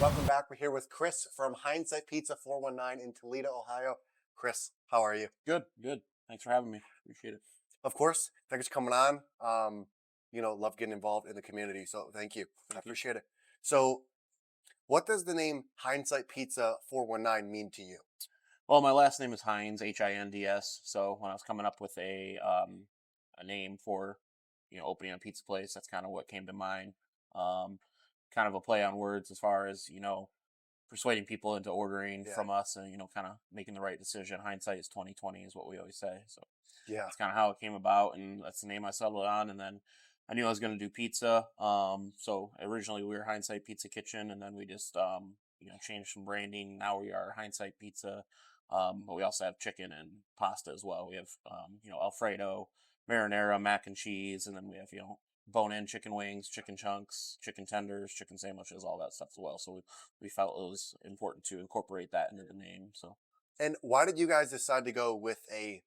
Welcome back. We're here with Chris from Hindsight Pizza 419 in Toledo, Ohio. Chris, how are you? Good, good. Thanks for having me. Appreciate it. Of course. Thanks for coming on. Love getting involved in the community. So thank you. I Thank you. appreciate it. So, what does the name Hindsight Pizza 419 mean to you? Well, my last name is Hinds, Hinds. So when I was coming up with a name for opening a pizza place, that's kind of what came to mind. Um, Kind of a play on words as far as persuading people into ordering Yeah. from us, and kind of making the right decision. Hindsight is 2020 is what we always say. So Yeah. that's kind of how it came about, and that's the name I settled on. And then I knew I was going to do pizza. So originally we were Hindsight Pizza Kitchen, and then we just changed some branding. Now we are Hindsight Pizza, but we also have chicken and pasta as well. We have Alfredo, marinara, mac and cheese, and then we have bone-in chicken wings, chicken chunks, chicken tenders, chicken sandwiches, all that stuff as well. So we felt it was important to incorporate that into the name. So And why did you guys decide to go with a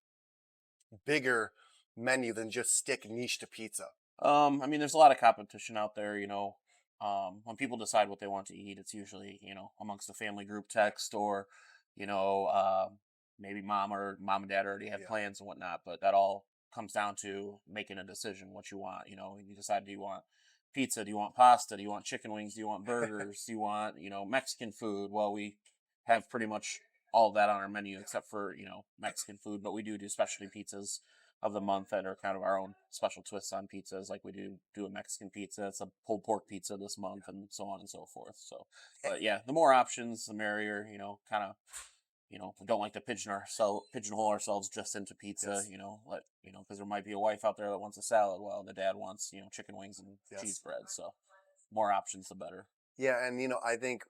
bigger menu than just stick niche to pizza? I mean, there's a lot of competition out there. When people decide what they want to eat, it's usually amongst a family group text, or you know, uh, maybe mom and dad already have Yeah. plans and whatnot. But that all comes down to making a decision what you want. You decide, do you want pizza? Do you want pasta? Do you want chicken wings? Do you want burgers? Do you want Mexican food? Well, we have pretty much all of that on our menu except for Mexican food, but we do specialty pizzas of the month that are kind of our own special twists on pizzas. Like we do a Mexican pizza, it's a pulled pork pizza this month, and so on and so forth. So, but yeah, the more options, the merrier. Kind of we don't like to pigeonhole ourselves just into pizza. Yes. Because there might be a wife out there that wants a salad, while the dad wants chicken wings and cheese Yes. bread. So, more options, the better. Yeah. And, I think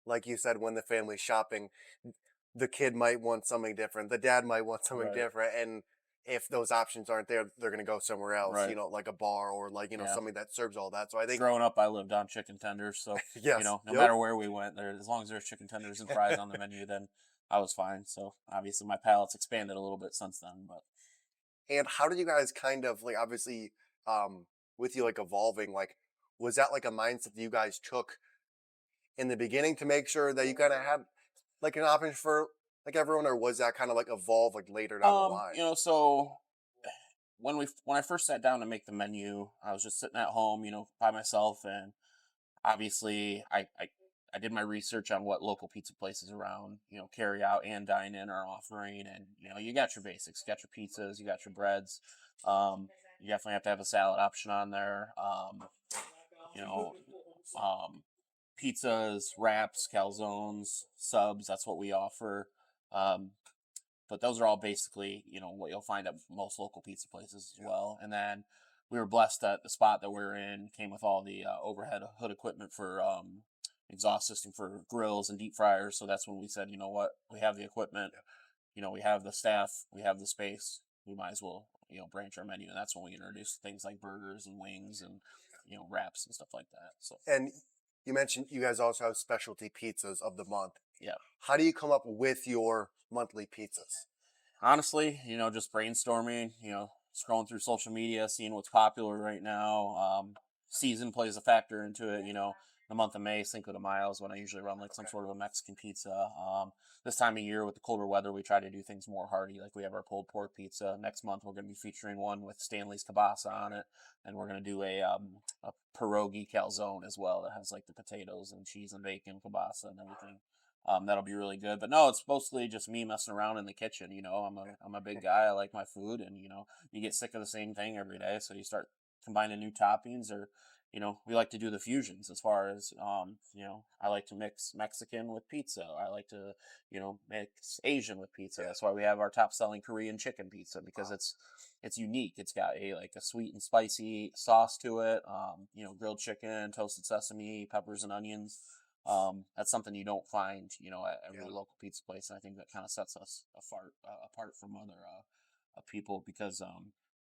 like you said, when the family's shopping, the kid might want something different. The dad might want something Right. different. And if those options aren't there, they're going to go somewhere else, Right. like a bar or like, Yeah. something that serves all that. So I think, Growing up, I lived on chicken tenders, so yes. no Yep. matter where we went, there as long as there's chicken tenders and fries on the menu, then I was fine. So obviously, my palate's expanded a little bit since then, but And how did you guys kind of like, obviously, um, with you like evolving, like, was that like a mindset that you guys took in the beginning to make sure that you kind of had like an option for like everyone, or was that kind of like evolve like later down the line? so when I first sat down to make the menu, I was just sitting at home, by myself, and obviously I did my research on what local pizza places around, carry out and dine in are offering. And you got your basics, you got your pizzas, you got your breads. You definitely have to have a salad option on there. You know, um, Pizzas, wraps, calzones, subs. That's what we offer. Um, but those are all basically, what you'll find at most local pizza places as Yeah. well. And then we were blessed that the spot that we are in came with all the overhead hood equipment for exhaust system for grills and deep fryers. So that's when we said, you know what, we have the equipment, we have the staff, we have the space. We might as well, branch our menu. And that's when we introduced things like burgers and wings and wraps and stuff like that. So And you mentioned you guys also have specialty pizzas of the month. yeah. How do you come up with your monthly pizzas? Honestly, just brainstorming, scrolling through social media, seeing what's popular right now. Season plays a factor into it. The month of May, Cinco de Mayo is when I usually run like some Okay. sort of a Mexican pizza. This time of year with the colder weather, we try to do things more hearty. Like we have our pulled pork pizza. Next month, we're going to be featuring one with Stanley's kielbasa on it. And we're going to do a pierogi calzone as well that has like the potatoes and cheese and bacon, kielbasa and everything. That'll be really good. But no, it's mostly just me messing around in the kitchen. I'm a big guy. I like my food, and you get sick of the same thing every day, so you start combining new toppings, or we like to do the fusions as far as I like to mix Mexican with pizza. I like to mix Asian with pizza. Yeah. That's why we have our top selling Korean chicken pizza, because Wow. it's unique. It's got a sweet and spicy sauce to it. Grilled chicken, toasted sesame, peppers and onions. That's something you don't find, at every Yeah. local pizza place. And I think that kind of sets us apart from other people, because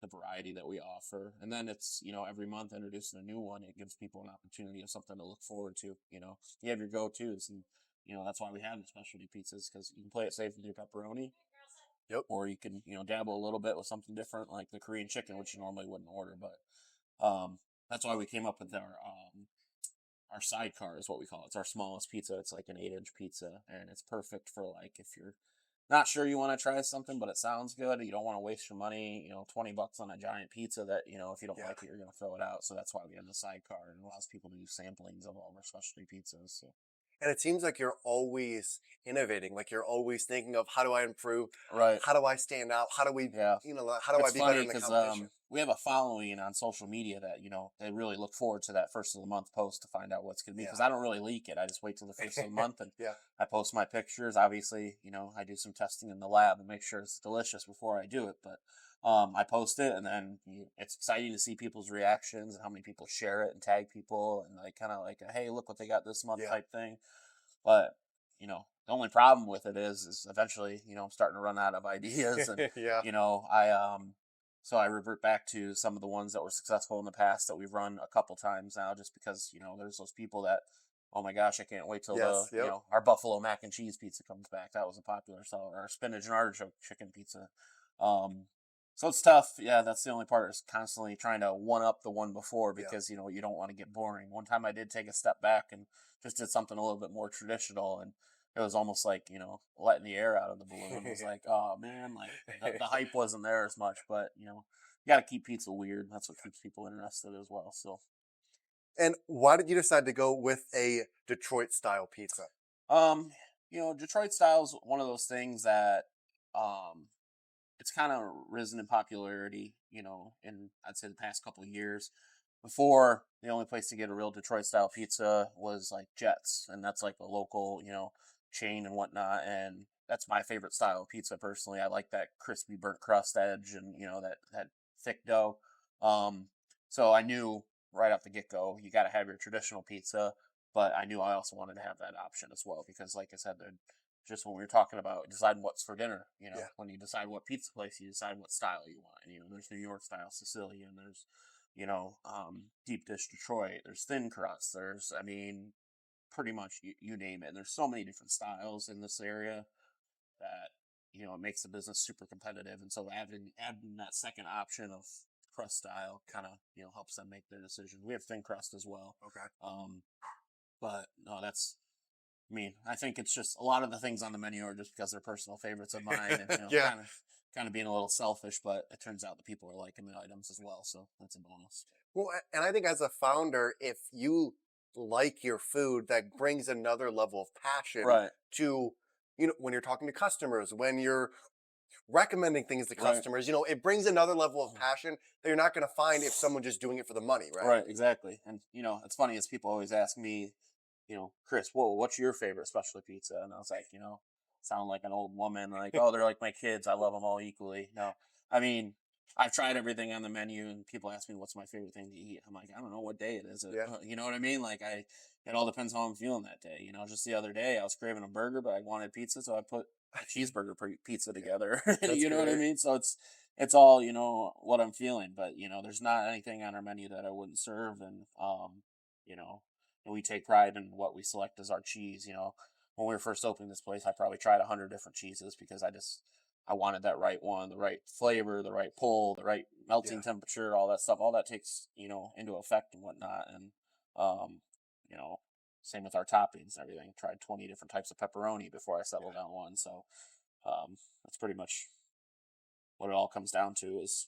the variety that we offer. And then it's every month introducing a new one. It gives people an opportunity of something to look forward to. You have your go-tos, and that's why we have the specialty pizzas, because you can play it safe with your pepperoni, Yep. or you can dabble a little bit with something different like the Korean chicken, which you normally wouldn't order. But that's why we came up with our our sidecar is what we call it. It's our smallest pizza. It's like an 8-inch pizza, and it's perfect for like if you're not sure you want to try something, but it sounds good. You don't want to waste your money. 20 bucks on a giant pizza that if you don't Yeah. like it, you're gonna throw it out. So that's why we have the sidecar, and it allows people to do samplings of all of our specialty pizzas. So And it seems like you're always innovating, like you're always thinking of how do I improve? right. How do I stand out? How do we, Yeah. how do I It's be better funny in the because competition? we have a following on social media that they really look forward to that first of the month post to find out what's going to be. Because I don't really leak it. I just wait till the first of the month and Yeah. I post my pictures. Obviously, I do some testing in the lab and make sure it's delicious before I do it. But I post it, and then it's exciting to see people's reactions and how many people share it and tag people and like kind of like a, hey, look what they got this month Yeah. type thing. But the only problem with it is eventually I'm starting to run out of ideas, and Yeah. I so I revert back to some of the ones that were successful in the past that we've run a couple times now, just because there's those people that, oh my gosh, I can't wait till the Yes. Yep. our buffalo mac and cheese pizza comes back. That was a popular seller. Our spinach and artichoke chicken pizza. um so it's tough. Yeah, that's the only part, is constantly trying to one up the one before, Yeah. because you don't want to get boring. One time I did take a step back and just did something a little bit more traditional, and it was almost like letting the air out of the balloon. It was like, oh man, like the hype wasn't there as much. But you got to keep pizza weird. That's what keeps people interested as well. So And why did you decide to go with a Detroit style pizza? um Detroit style is one of those things that um it's kind of risen in popularity, in I'd say the past couple of years. Before, the only place to get a real Detroit style pizza was like Jets, and that's like a local, chain and whatnot. And that's my favorite style of pizza personally. I like that crispy burnt crust edge, and that thick dough. Um, so I knew right off the get go, you got to have your traditional pizza, but I knew I also wanted to have that option as well, because, like I said, just when we were talking about deciding what's for dinner, Yeah. when you decide what pizza place, you decide what style you want. And, there's New York style Sicilian, there's, deep dish Detroit, there's thin crust, there's, I mean, pretty much you name it. And there's so many different styles in this area that, it makes the business super competitive. And so adding that second option of crust style kind of, helps them make their decision. We have thin crust as well. Okay. Um, but no, I think it's just a lot of the things on the menu are just because they're personal favorites of mine, and Yeah. kind of being a little selfish. But it turns out the people are liking the items as well, so that's a bonus. Well, and I think as a founder, if you like your food, that brings another level of passion Right, to, when you're talking to customers, when you're recommending things to right, customers, it brings another level of passion that you're not going to find if someone just doing it for the money, right? right, exactly. And it's funny as people always ask me, Chris, what's your favorite specialty pizza? And I was like, sound like an old woman, like, oh, they're like my kids. I love them all equally. No, I mean, I've tried everything on the menu, and people ask me what's my favorite thing to eat. I'm like, I don't know what day it is. Yeah. You know what I mean? Like, it all depends how I'm feeling that day. Just the other day, I was craving a burger, but I wanted pizza, so I put a cheeseburger pizza Yeah. together. That's You know what I great. mean? So it's all what I'm feeling. But there's not anything on our menu that I wouldn't serve. And you know and we take pride in what we select as our cheese. When we were first opening this place, I probably tried 100 different cheeses, because I wanted that right one, the right flavor, the right pull, the right Yeah. melting temperature, all that stuff. All that takes into effect and whatnot. And um, you know, same with our toppings and everything. Tried 20 different types of pepperoni before I settled on one. So that's pretty much what it all comes down to, is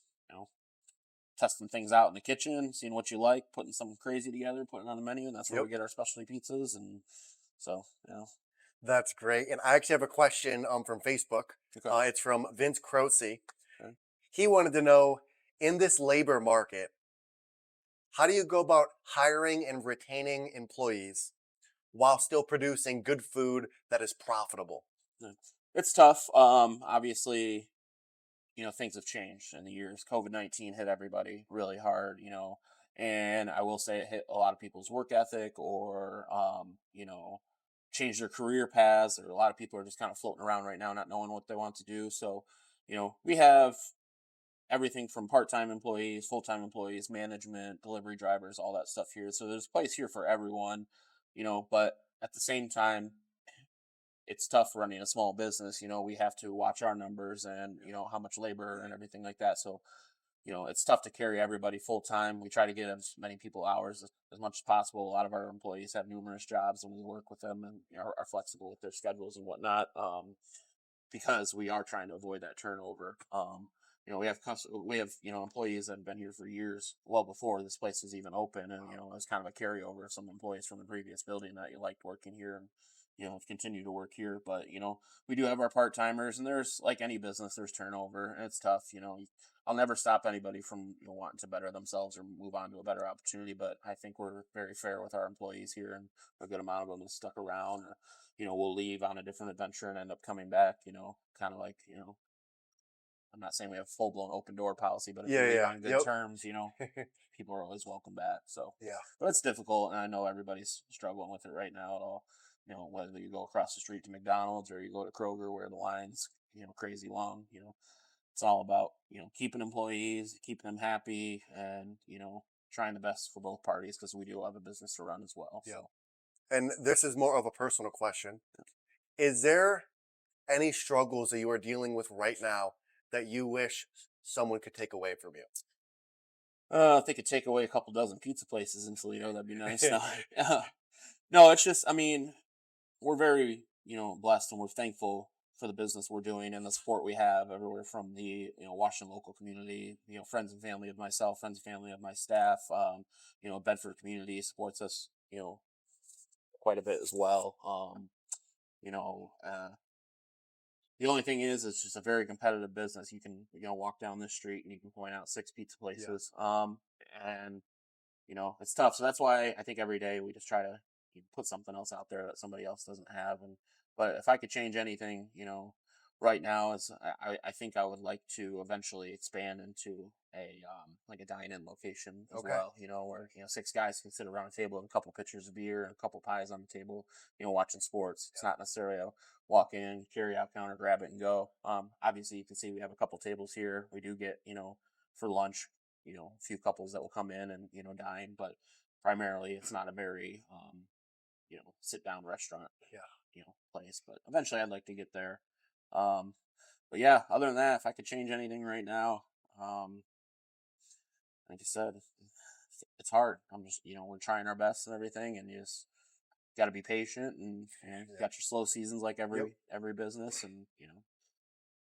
testing things out in the kitchen, seeing what you like, putting something crazy together, putting it on the menu, and that's where Yep. we get our specialty pizzas. And so, That's great. And I actually have a question from Facebook. okay, It's from Vince Croce. okay. He wanted to know, in this labor market, how do you go about hiring and retaining employees while still producing good food that is profitable? Yeah. It's tough. Obviously, things have changed in the years. COVID-19 hit everybody really hard, and I will say it hit a lot of people's work ethic, or changed their career paths. Or a lot of people are just kind of floating around right now, not knowing what they want to do. So, we have everything from part-time employees, full-time employees, management, delivery drivers, all that stuff here. So there's a place here for everyone, but at the same time, it's tough running a small business. We have to watch our numbers, and how much labor and everything like that. So it's tough to carry everybody full time. We try to get as many people hours as much as possible. A lot of our employees have numerous jobs, and we work with them and are flexible with their schedules and whatnot. Because we are trying to avoid that turnover. We have employees that have been here for years, well before this place was even open, and it's kind of a carryover of some employees from the previous building that you liked working here and continue to work here. But we do have our part timers, and there's like any business, there's turnover, and it's tough. I'll never stop anybody from wanting to better themselves or move on to a better opportunity. But I think we're very fair with our employees here, and a good amount of them have stuck around. Or, we'll leave on a different adventure and end up coming back. Kind of like I'm not saying we have full blown open door policy, but if you Yeah, leave yeah, on good yep. terms, people are always welcome back. So, Yeah, but it's difficult, and I know everybody's struggling with it right now. At all, whether you go across the street to McDonald's or you go to Kroger where the lines, crazy long. It's all about keeping employees, keeping them happy, and trying the best for both parties because we do have a business to run as well. yeah. So, And this is more of a personal question. Is there any struggles that you are dealing with right now that you wish someone could take away from if they could take away a couple dozen pizza places in Toledo, that'd be nice. you? No, no, it's just, I mean, we're very blessed, and we're thankful for the business we're doing and the support we have everywhere from the Washington local community, friends and family of myself, friends and family of my staff. Bedford community supports us quite a bit as well. You know uh, the only thing is it's just a very competitive business. You can walk down this street and you can point out six pizza Yeah. places, and it's tough. So that's why I think every day we just try to put something else out there that somebody else doesn't have. And but if I could change anything, right now is I think I would like to eventually expand into a like a dine-in location as Okay. well. Where six guys can sit around a table with a couple pitchers of beer and a couple pies on the table. Watching sports. It's not necessarily a walk in, carry out counter, grab it and go. Obviously you can see we have a couple tables here. We do get for lunch a few couples that will come in and dine, but primarily it's not a very sit down restaurant Yeah. place. But eventually I'd like to get there. um but yeah, other than that, if I could change anything right now, um like I said, it's hard. I'm just we're trying our best and everything, and you just got to be patient, and Yeah. got your slow seasons like Yep. every business. And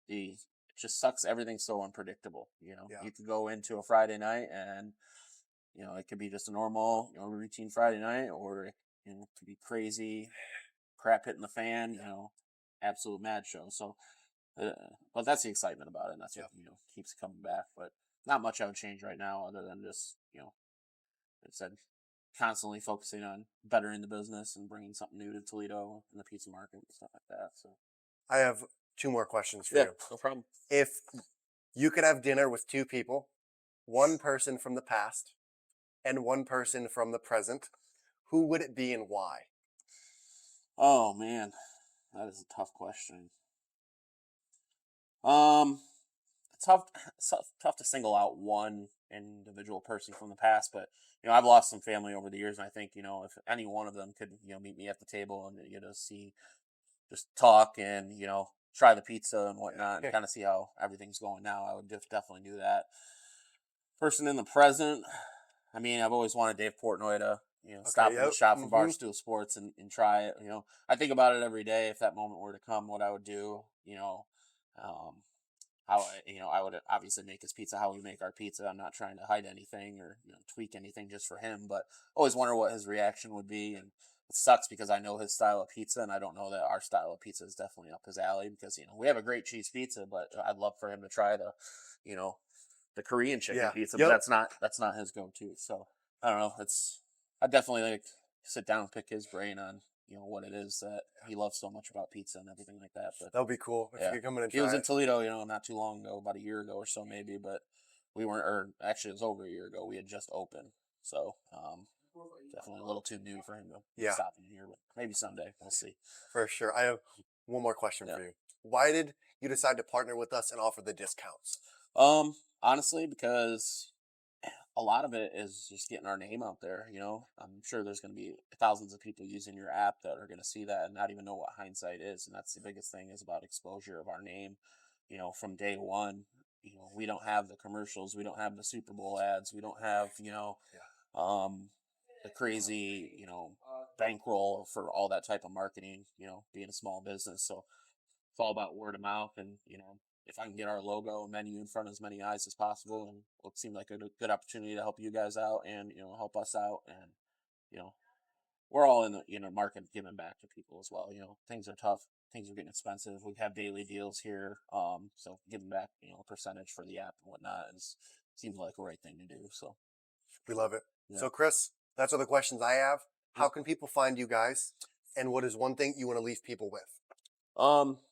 the it just sucks. Everything's so unpredictable. Yeah. You could go into a Friday night and it could be just a normal, routine Friday night, or it could be crazy, crap hitting the fan, absolute mad show. So, uh, but that's the excitement about it. And that's what, Yeah. keeps coming back. But not much I would change right now other than just, like I said, constantly focusing on bettering the business and bringing something new to Toledo and the pizza market and stuff like that. So, I have two more questions for yeah, you. no problem. If you could have dinner with two people, one person from the past and one person from the present, who would it be and why? Oh, man, that is a tough question. Um, tough, tough to single out one individual person from the past, but I've lost some family over the years, and I think if any one of them could meet me at the table and see, just talk and try the pizza and whatnot, and Yeah. kind of see how everything's going now, I would just definitely do that. Person in the present, I mean, I've always wanted Dave Portnoy to Okay. stop in the Yep. shop from Mm-hmm. Barstool Sports and try it. I think about it every day. If that moment were to come, what I would do. Um, how I would obviously make his pizza how we make our pizza. I'm not trying to hide anything or tweak anything just for him, but always wonder what his reaction would be. And it sucks because I know his style of pizza, and I don't know that our style of pizza is definitely up his alley, because we have a great cheese pizza, but I'd love for him to try you know the Korean chicken Yeah. pizza, but Yep. that's not his go-to. So I don't know. I definitely like sit down and pick his brain on what it is that he loves so much about pizza and everything like that. But That would be cool if you yeah, could come in and he was try in it. Toledo, not too long ago, about a year ago or so maybe, but we weren't, or actually it was over a year ago. We had just opened, so definitely a little too new for him to be Yeah, stopping here, but maybe someday we'll see. for sure. I have one more question Yeah. for you. Why did you decide to partner with us and offer the discounts? Honestly, because a lot of it is just getting our name out there. I'm sure there's going to be thousands of people using your app that are going to see that and not even know what Hindsight is. And that's the biggest thing, is about exposure of our name, from day one. we don't have the commercials, we don't have the Super Bowl ads, we don't have, um, the crazy, bankroll for all that type of marketing, being a small business. So it's all about word of mouth. And, if I can get our logo and menu in front of as many eyes as possible, and it seemed like a good opportunity to help you guys out and, help us out. And, you know, we're all in the, market giving back to people as well. Things are tough. Things are getting expensive. We have daily deals here. So giving back, a percentage for the app and whatnot seems like the right thing to do. So, We love it. yeah. So, Chris, that's all the questions I have. Yeah. How can people find you guys? And what is one thing you want to leave people with?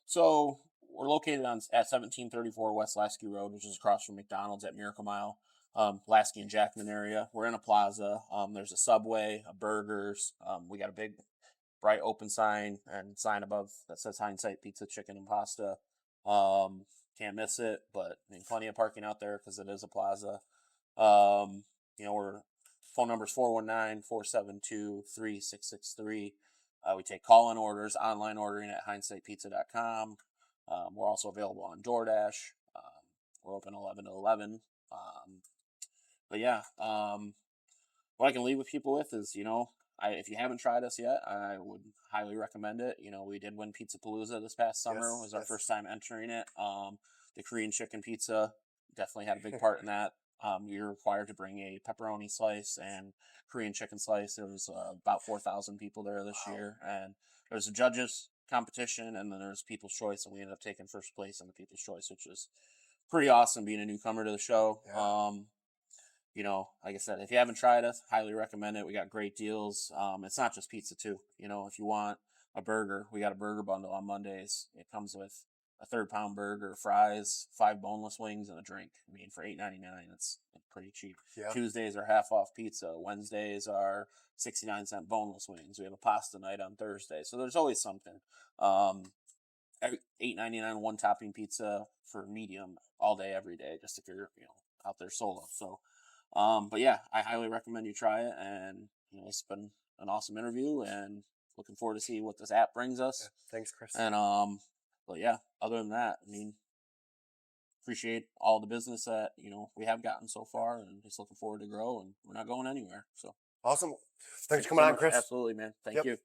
So we're located at 1734 West Lasky Road, which is across from McDonald's at Miracle Mile, Lasky and Jackman area. We're in a plaza. There's a Subway, a Burgers. We got a big, bright open sign and sign above that says Hindsight Pizza, Chicken and Pasta. Can't miss it, but I mean, plenty of parking out there because it is a plaza. We're phone numbers 419-472-3663. We take call-in orders, online ordering at hindsightpizza.com. We're also available on DoorDash. We're open 11 to 11. But yeah, what I can leave with people with is, if you haven't tried us yet, I would highly recommend it. We did win Pizza Palazzo this past summer. It Yes, was our yes. first time entering it. The Korean chicken pizza definitely had a big part in that. You're required to bring a pepperoni slice and Korean chicken slice. There was about 4,000 people there this year, and there's a judges competition, and then there's People's Choice, and we ended up taking first place in the People's Choice, which was pretty awesome being a newcomer to the show. Yeah. Like I said, if you haven't tried us, highly recommend it. We got great deals. It's not just pizza too. If you want a burger, we got a burger bundle on Mondays. It comes with a third-pound burger, fries, 5 boneless wings, and a drink. I mean, for $8.99, it's pretty cheap. Yeah. Tuesdays are half off pizza. Wednesdays are 69-cent boneless wings. We have a pasta night on Thursday, so there's always something. $8.99 one topping pizza for medium all day, every day, just if you're out there solo. So, but yeah, I highly recommend you try it. And it's been an awesome interview, and looking forward to see what this app brings us. Thanks, Chris. And but yeah, other than that, I mean, appreciate all the business that we have gotten so far, and just looking forward to grow. And we're not going anywhere. So Awesome. Thanks thanks for so coming on, much. Chris. Absolutely, man. Thank Yep. you.